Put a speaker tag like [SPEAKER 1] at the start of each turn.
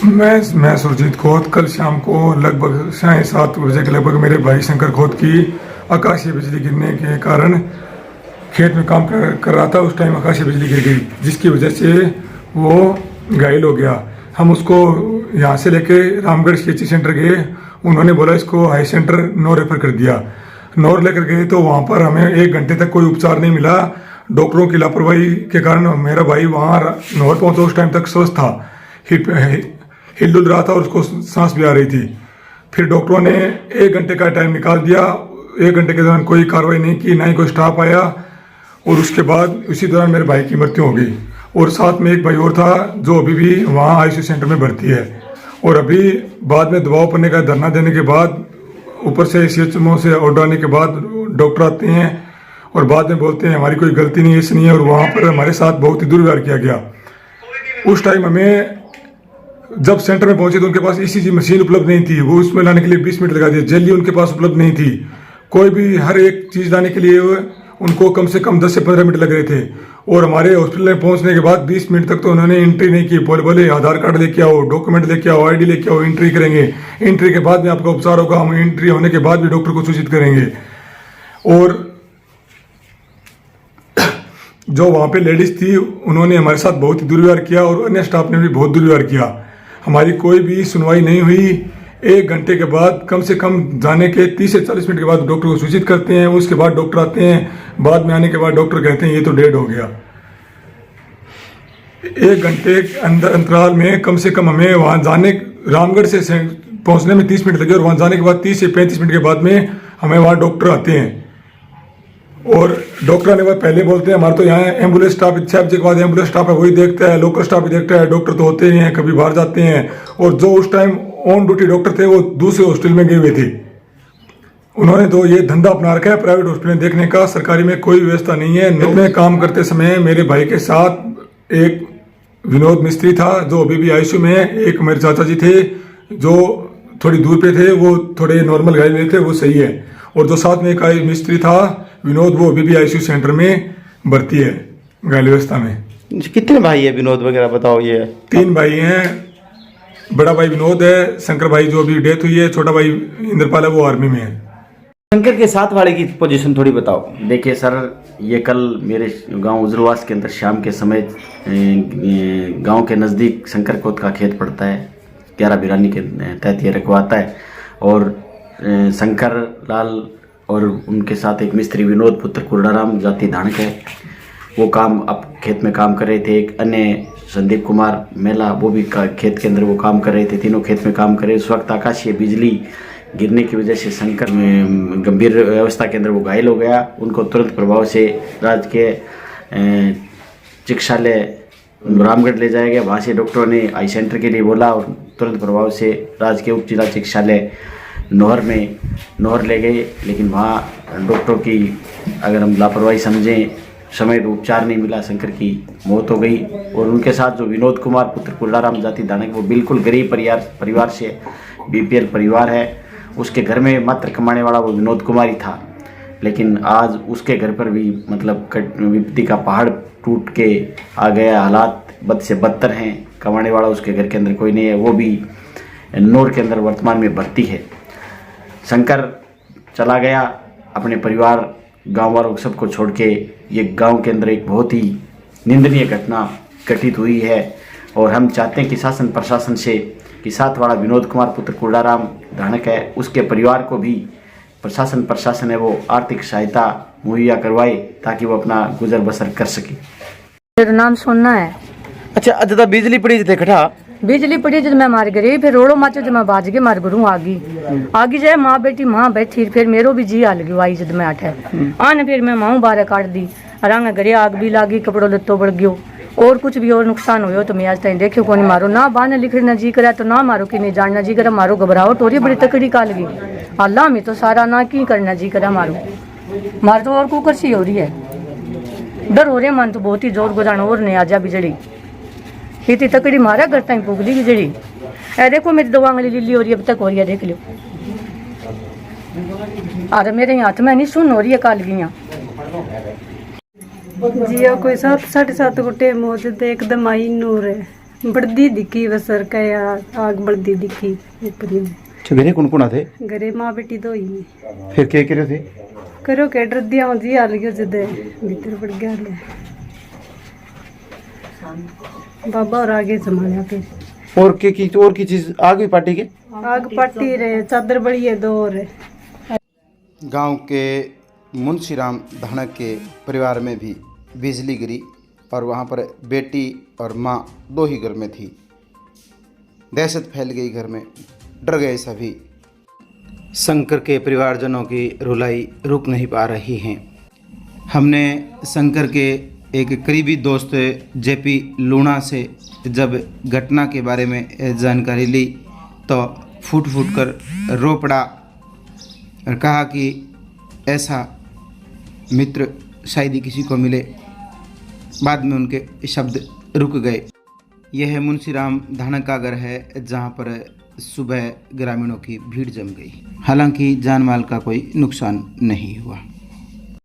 [SPEAKER 1] मैं सुरजीत खोत कल शाम को लगभग 7:30 के लगभग मेरे भाई शंकर खोत की आकाशीय बिजली गिरने के कारण खेत में काम कर रहा था। उस टाइम आकाशीय बिजली गिर गई, जिसकी वजह से वो घायल हो गया। हम उसको यहाँ से लेके रामगढ़ CHC सेंटर गए। उन्होंने बोला इसको हाई सेंटर नौ रेफर कर दिया। नौ लेकर गए तो वहाँ पर हमें 1 घंटे तक कोई उपचार नहीं मिला। डॉक्टरों की लापरवाही के कारण मेरा भाई वहाँ नौर पहुँचा उस टाइम तक स्वस्थ था, हिल रहा था और उसको सांस भी आ रही थी। फिर डॉक्टरों ने 1 घंटे का टाइम निकाल दिया। 1 घंटे के दौरान कोई कार्रवाई नहीं की, ना ही कोई स्टाफ आया, और उसके बाद उसी दौरान मेरे भाई की मृत्यु हो गई। और साथ में एक भाई और था जो अभी भी वहाँ ICU सेंटर में भर्ती है। और अभी बाद में दबाव पड़ने का धरना देने के बाद ऊपर से CHMO से ऑर्डर आने के बाद डॉक्टर आते हैं और बाद में बोलते हैं हमारी कोई गलती नहीं है, ऐसी नहीं है। और वहाँ पर हमारे साथ बहुत ही दुर्व्यवहार किया गया। उस टाइम हमें जब सेंटर में पहुंचे तो उनके पास ECG मशीन उपलब्ध नहीं थी, वो उसमें लाने के लिए 20 मिनट लगा दिए। जेली उनके पास उपलब्ध नहीं थी, कोई भी हर एक चीज़ लाने के लिए उनको कम से कम 10 से 15 मिनट लग रहे थे। और हमारे हॉस्पिटल में पहुंचने के बाद 20 मिनट तक तो उन्होंने एंट्री नहीं की। बोले आधार कार्ड लेके आओ, डॉक्यूमेंट लेके आओ, ID लेके आओ, एंट्री करेंगे, एंट्री के बाद में आपका उपचार होगा, हम एंट्री होने के बाद भी डॉक्टर को सूचित करेंगे। और जो वहाँ पे लेडीज थी उन्होंने हमारे साथ बहुत ही दुर्व्यवहार किया और अन्य स्टाफ ने भी बहुत दुर्व्यवहार किया। हमारी कोई भी सुनवाई नहीं हुई। 1 घंटे के बाद कम से कम जाने के 30 से 40 मिनट के बाद डॉक्टर को सूचित करते हैं। उसके बाद डॉक्टर आते हैं, बाद में आने के बाद डॉक्टर कहते हैं ये तो डेड हो गया। 1 घंटे के अंदर अंतराल में कम से कम हमें वहाँ जाने, रामगढ़ से पहुँचने में 30 मिनट लगे और वहाँ जाने के बाद 30 से 35 मिनट के बाद में हमें वहाँ डॉक्टर आते हैं। और डॉक्टर आने के बाद पहले बोलते हैं हमारे तो यहाँ एम्बुलेंस स्टाफ 6 बजे के बाद एम्बुलेंस स्टाफ है वही देखता है, लोकल स्टाफ भी देखता है, डॉक्टर तो होते ही हैं, कभी बाहर जाते हैं। और जो उस टाइम ऑन ड्यूटी डॉक्टर थे वो दूसरे हॉस्पिटल में गए हुए थे। उन्होंने तो ये धंधा अपना रखा है प्राइवेट हॉस्पिटल में देखने का, सरकारी में कोई व्यवस्था नहीं है। में काम करते समय मेरे भाई के साथ एक विनोद मिस्त्री था जो अभी भी ICU में है। एक मेरे चाचा जी थे जो थोड़ी दूर पे थे, वो थोड़े नॉर्मल घायल हुए थे, वो सही है। और जो साथ में एक मिस्त्री था विनोद, वो अभी भी ICU सेंटर में भर्ती है घायल अवस्था में।
[SPEAKER 2] कितने भाई है विनोद वगैरह बताओ? ये
[SPEAKER 1] 3 भाई हैं। बड़ा भाई विनोद है, शंकर भाई जो अभी डेथ हुई है, छोटा भाई इंद्रपाल है वो आर्मी में है।
[SPEAKER 2] शंकर के साथ वाले की पोजीशन थोड़ी बताओ।
[SPEAKER 3] देखिए सर, ये कल मेरे गांव उजरवास के अंदर शाम के समय गांव के नज़दीक शंकर कोत का खेत पड़ता है, 11 बिरानी के तहत ये रखवाता है। और शंकर लाल और उनके साथ एक मिस्त्री विनोद पुत्र कुर्डाराम जाति धानक है, वो काम अब खेत में काम कर रहे थे। एक अन्य संदीप कुमार मेला, वो भी खेत के अंदर वो काम कर रहे थे। तीनों खेत में काम कर रहे। उस वक्त आकाशीय बिजली गिरने की वजह से शंकर में गंभीर अवस्था के अंदर वो घायल हो गया। उनको तुरंत प्रभाव से राजकीय चिकित्सालय रामगढ़ ले जाया गया। वहाँ से डॉक्टरों ने आई सेंटर के लिए बोला और तुरंत प्रभाव से राजकीय उप जिला चिकित्सालय नौहर ले गए। लेकिन वहाँ डॉक्टरों की अगर हम लापरवाही समझें, समय पर उपचार नहीं मिला, शंकर की मौत हो गई। और उनके साथ जो विनोद कुमार पुत्र कुर्डाराम जाति धानक, वो बिल्कुल गरीब परिवार से BPL परिवार है। उसके घर में मात्र कमाने वाला वो विनोद कुमार ही था। लेकिन आज उसके घर पर भी मतलब विपत्ति का पहाड़ टूट के आ गया। हालात बद से बदतर हैं। कमाने वाला उसके घर के अंदर कोई नहीं है, वो भी नौर के अंदर वर्तमान में भर्ती है। शंकर चला गया अपने परिवार गांव वालों सबको छोड़ के। ये गांव के अंदर एक बहुत ही निंदनीय घटना घटित हुई है। और हम चाहते हैं कि शासन प्रशासन से कि साथ वाला विनोद कुमार पुत्र कुर्डाराम धानक है, उसके परिवार को भी प्रशासन है वो आर्थिक सहायता मुहैया करवाए ताकि वो अपना गुजर बसर कर सके।
[SPEAKER 4] मेरा नाम सोना है।
[SPEAKER 2] अच्छा, अजदा बिजली पड़ी थे खटा
[SPEAKER 4] बिजली पड़ी जब मैं मार गई, फिर रोड़ो माचो जब मैं बाज के मार गुरू आगी जाए माँ बेटी माँ बैठी। फिर मेरो भी जी आ लगी आई जब मैं आठे आने, फिर मैं माँ बारह काट दी। रंग घरे आग भी लागी, कपड़ों लत्तो बढ़ गयो और कुछ भी और नुकसान हो तो मैं आज तक देखियो को नहीं मारो ना बाने लिखने ना जी करा तो ना मारो कि नहीं जानना जी करा मारो घबराहट हो रही बड़ी तकड़ी का लगी। अल्लाह में तो सारा ना की करना जी करा मारो तो और कुकर सी हो रही है। डर हो रहे मन तो बहुत ही जोर गुजान और नहीं आजा बिजली इतनी तकड़ी मारा घर तक पुगली बिजली। ए देखो मेरी 2 आंगली लीली हो रही है, अब तक हो रही है, देख लो। अरे मेरे हाथ में नहीं सुन हो रही है कालगियाँ
[SPEAKER 5] जी। कोई 7 साढ़े 7 को टाइम हो जाते एकदम आई नूर है बढ़दी दिखी बसर का आग बढ़दी दिखी ऊपर ही।
[SPEAKER 2] अच्छा घरे कौन कौन थे?
[SPEAKER 5] घरे माँ बेटी दो ही ने।
[SPEAKER 2] फिर क्या करे थे?
[SPEAKER 5] करो के डर दिया हूँ जी हाल गयो जदे भीतर पड़ गया ले बाबा और आगे जमाया फिर
[SPEAKER 2] और की चीज आ गई पार्टी के?
[SPEAKER 5] आग पट्टी रहे चादर बड़ी है दो और
[SPEAKER 6] गांव के मुंशीराम धानक के परिवार में भी बिजली गिरी और वहां पर बेटी और मां दो ही घर में थी। दहशत फैल गई घर में, डर गए सभी। शंकर के परिवारजनों की रुलाई रुक नहीं पा रही हैं। हमने शंकर के एक करीबी दोस्त जेपी लूणा से जब घटना के बारे में जानकारी ली तो फूट फूट कर रो पड़ा और कहा कि ऐसा मित्र शायद ही किसी को मिले। बाद में उनके शब्द रुक गए। यह मुंशीराम धानक का घर है जहां पर सुबह ग्रामीणों की भीड़ जम गई। हालांकि जान माल का कोई नुकसान नहीं हुआ।